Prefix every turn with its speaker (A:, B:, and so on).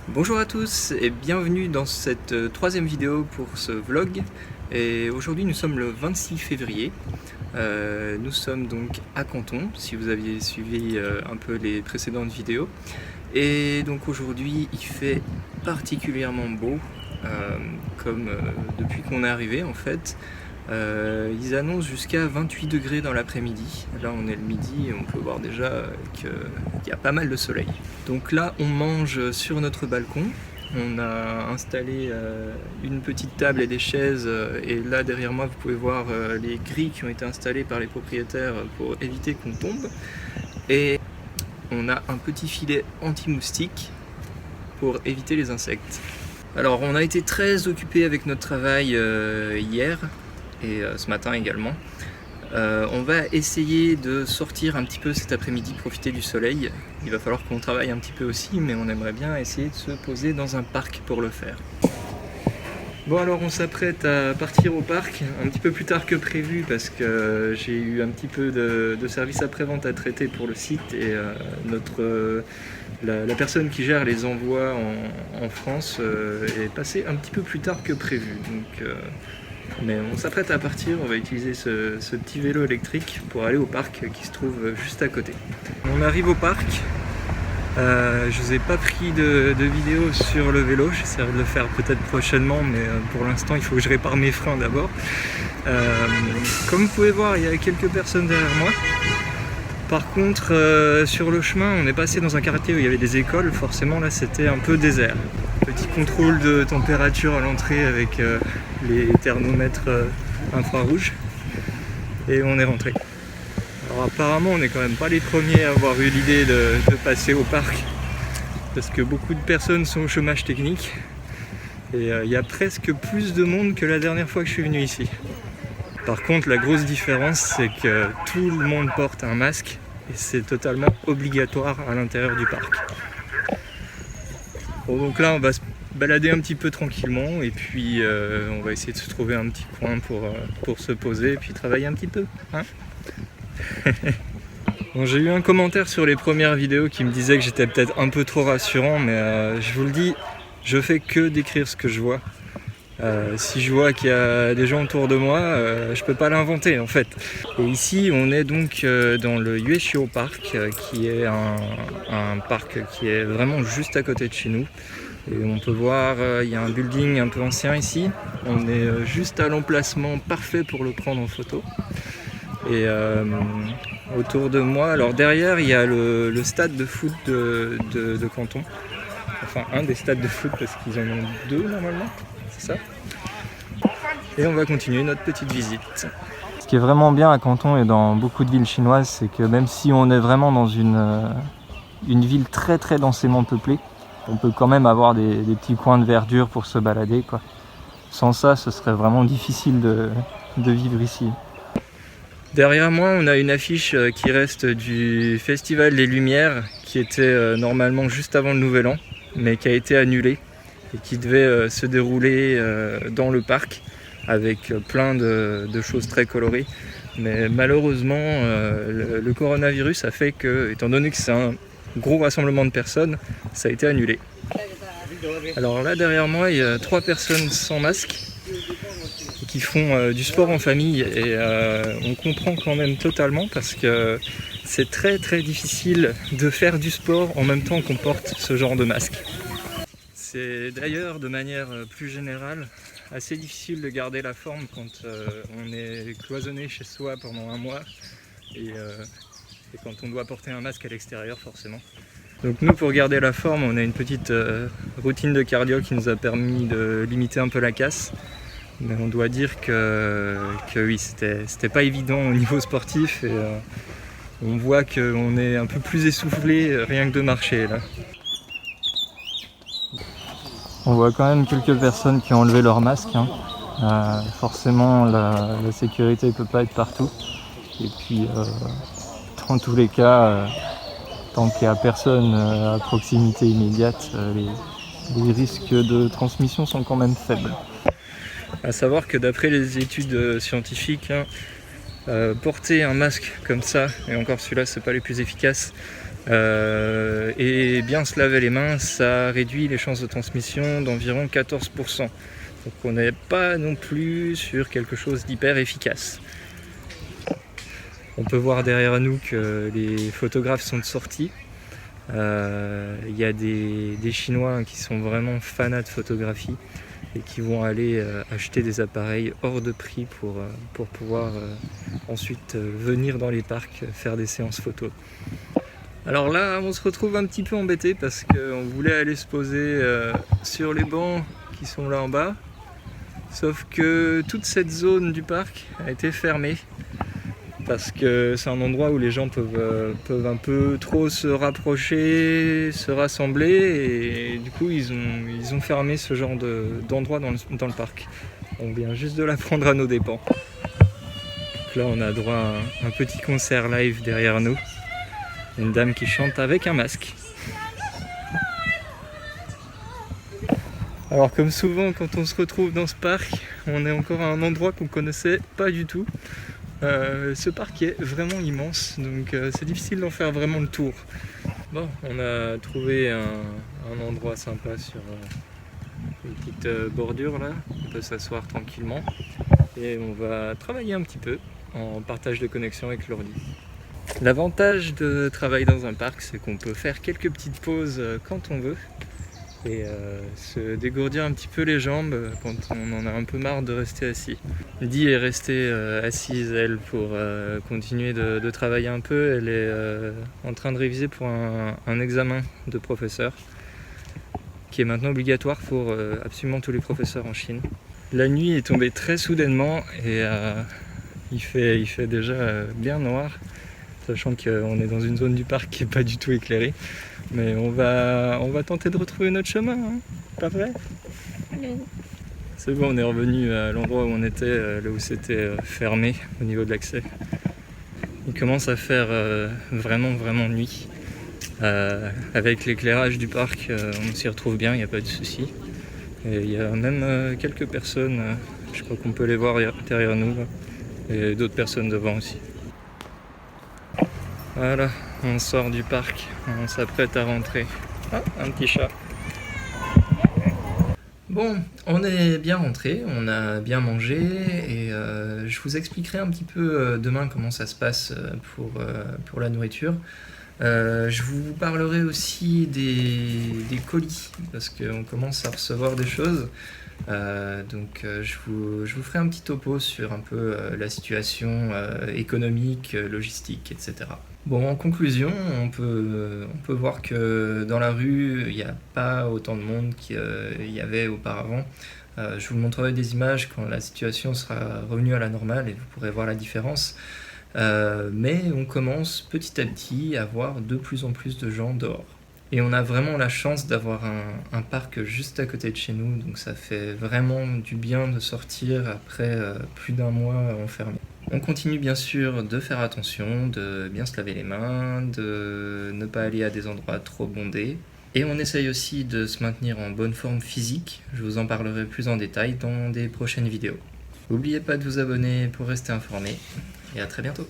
A: Bonjour à tous et bienvenue dans cette troisième vidéo pour ce vlog. Et aujourd'hui nous sommes le 26 février. Nous sommes donc à Canton, si vous aviez suivi un peu les précédentes vidéos. Et donc aujourd'hui il fait particulièrement beau, comme depuis qu'on est arrivé en fait. Ils annoncent jusqu'à 28 degrés dans l'après-midi. Là on est le midi et on peut voir déjà qu'il y a pas mal de soleil. Donc là on mange sur notre balcon. On a installé une petite table et des chaises et là derrière moi vous pouvez voir les grilles qui ont été installées par les propriétaires pour éviter qu'on tombe. Et on a un petit filet anti-moustique pour éviter les insectes. Alors on a été très occupé avec notre travail hier et ce matin également. On va essayer de sortir un petit peu cet après-midi, profiter du soleil. Il va falloir qu'on travaille un petit peu aussi, mais on aimerait bien essayer de se poser dans un parc pour le faire. Bon alors on s'apprête à partir au parc un petit peu plus tard que prévu parce que j'ai eu un petit peu de service après-vente à traiter pour le site et la personne qui gère les envois en France est passée un petit peu plus tard que prévu. Mais on s'apprête à partir, on va utiliser ce petit vélo électrique pour aller au parc qui se trouve juste à côté. On arrive au parc, je vous ai pas pris de vidéo sur le vélo, j'essaierai de le faire peut-être prochainement, mais pour l'instant il faut que je répare mes freins d'abord. Comme vous pouvez voir, il y a quelques personnes derrière moi. Par contre, sur le chemin, on est passé dans un quartier où il y avait des écoles, forcément là c'était un peu désert. Petit contrôle de température à l'entrée avec les thermomètres infrarouges et on est rentré. Alors apparemment on n'est quand même pas les premiers à avoir eu l'idée de passer au parc parce que beaucoup de personnes sont au chômage technique et il y a presque plus de monde que la dernière fois que je suis venu ici. Par contre la grosse différence c'est que tout le monde porte un masque et c'est totalement obligatoire à l'intérieur du parc. Bon, donc là on va se balader un petit peu tranquillement et puis on va essayer de se trouver un petit coin pour se poser et puis travailler un petit peu, hein. Bon, j'ai eu un commentaire sur les premières vidéos qui me disait que j'étais peut-être un peu trop rassurant, mais je vous le dis, je fais que décrire ce que je vois. Si je vois qu'il y a des gens autour de moi, je peux pas l'inventer en fait. Et ici on est donc dans le Ueshio Park, qui est un parc qui est vraiment juste à côté de chez nous. Et on peut voir, il y a un building un peu ancien ici. On est juste à l'emplacement parfait pour le prendre en photo. Et autour de moi, alors derrière il y a le stade de foot de Canton. Enfin un des stades de foot parce qu'ils en ont deux normalement, c'est ça. Et on va continuer notre petite visite. Ce qui est vraiment bien à Canton et dans beaucoup de villes chinoises, c'est que même si on est vraiment dans une ville très très densément peuplée, on peut quand même avoir des petits coins de verdure pour se balader, quoi. Sans ça, ce serait vraiment difficile de vivre ici. Derrière moi, on a une affiche qui reste du Festival des Lumières, qui était normalement juste avant le Nouvel An, mais qui a été annulée et qui devait se dérouler dans le parc avec plein de choses très colorées. Mais malheureusement, le coronavirus a fait que, étant donné que c'est un gros rassemblement de personnes, ça a été annulé. Alors là derrière moi il y a 3 personnes sans masque qui font du sport en famille et on comprend quand même totalement parce que c'est très très difficile de faire du sport en même temps qu'on porte ce genre de masque. C'est d'ailleurs de manière plus générale assez difficile de garder la forme quand on est cloisonné chez soi pendant un mois et quand on doit porter un masque à l'extérieur forcément. Donc nous pour garder la forme on a une petite routine de cardio qui nous a permis de limiter un peu la casse. Mais on doit dire que oui c'était pas évident au niveau sportif et on voit qu'on est un peu plus essoufflé rien que de marcher là. On voit quand même quelques personnes qui ont enlevé leur masque, hein. Forcément la sécurité ne peut pas être partout. Et puis dans tous les cas, tant qu'il n'y a personne à proximité immédiate, les risques de transmission sont quand même faibles. À savoir que d'après les études scientifiques, porter un masque comme ça, et encore celui-là c'est pas les plus efficaces, Et bien se laver les mains, ça réduit les chances de transmission d'environ 14%. Donc on n'est pas non plus sur quelque chose d'hyper efficace. On peut voir derrière nous que les photographes sont de sortie. Il y a des Chinois qui sont vraiment fanats de photographie et qui vont aller acheter des appareils hors de prix pour pouvoir ensuite venir dans les parcs faire des séances photos. Alors là, on se retrouve un petit peu embêté parce qu'on voulait aller se poser sur les bancs qui sont là en bas, sauf que toute cette zone du parc a été fermée parce que c'est un endroit où les gens peuvent un peu trop se rapprocher, se rassembler, et du coup ils ont fermé ce genre d'endroit dans le parc. On vient juste de l'apprendre à nos dépens. Donc là on a droit à un petit concert live derrière nous, une dame qui chante avec un masque. Alors comme souvent quand on se retrouve dans ce parc, on est encore à un endroit qu'on connaissait pas du tout. Ce parc est vraiment immense, donc c'est difficile d'en faire vraiment le tour. Bon, on a trouvé un endroit sympa sur une petite bordure là, on peut s'asseoir tranquillement et on va travailler un petit peu en partage de connexion avec l'ordi. L'avantage de travailler dans un parc, c'est qu'on peut faire quelques petites pauses quand on veut et se dégourdir un petit peu les jambes quand on en a un peu marre de rester assis. Di est restée assise, elle, pour continuer de travailler un peu. Elle est en train de réviser pour un examen de professeur qui est maintenant obligatoire pour absolument tous les professeurs en Chine. La nuit est tombée très soudainement et il fait déjà bien noir, sachant qu'on est dans une zone du parc qui n'est pas du tout éclairée. Mais on va tenter de retrouver notre chemin, hein, pas vrai? C'est bon, on est revenu à l'endroit où on était, là où c'était fermé au niveau de l'accès. Il commence à faire vraiment nuit. Avec l'éclairage du parc, on s'y retrouve bien, il n'y a pas de souci. Et il y a même quelques personnes, je crois qu'on peut les voir derrière nous, là, et d'autres personnes devant aussi. Voilà, on sort du parc, on s'apprête à rentrer. Ah, un petit chat. Bon, on est bien rentré, on a bien mangé et je vous expliquerai un petit peu demain comment ça se passe pour la nourriture. Je vous parlerai aussi des colis parce qu'on commence à recevoir des choses. Donc je vous ferai un petit topo sur un peu la situation économique, logistique, etc. Bon, en conclusion, on peut voir que dans la rue, il n'y a pas autant de monde qu'il y avait auparavant. Je vous montrerai des images quand la situation sera revenue à la normale et vous pourrez voir la différence. Mais on commence petit à petit à voir de plus en plus de gens dehors. Et on a vraiment la chance d'avoir un parc juste à côté de chez nous, donc ça fait vraiment du bien de sortir après plus d'un mois enfermé. On continue bien sûr de faire attention, de bien se laver les mains, de ne pas aller à des endroits trop bondés. Et on essaye aussi de se maintenir en bonne forme physique, je vous en parlerai plus en détail dans des prochaines vidéos. N'oubliez pas de vous abonner pour rester informé, et à très bientôt.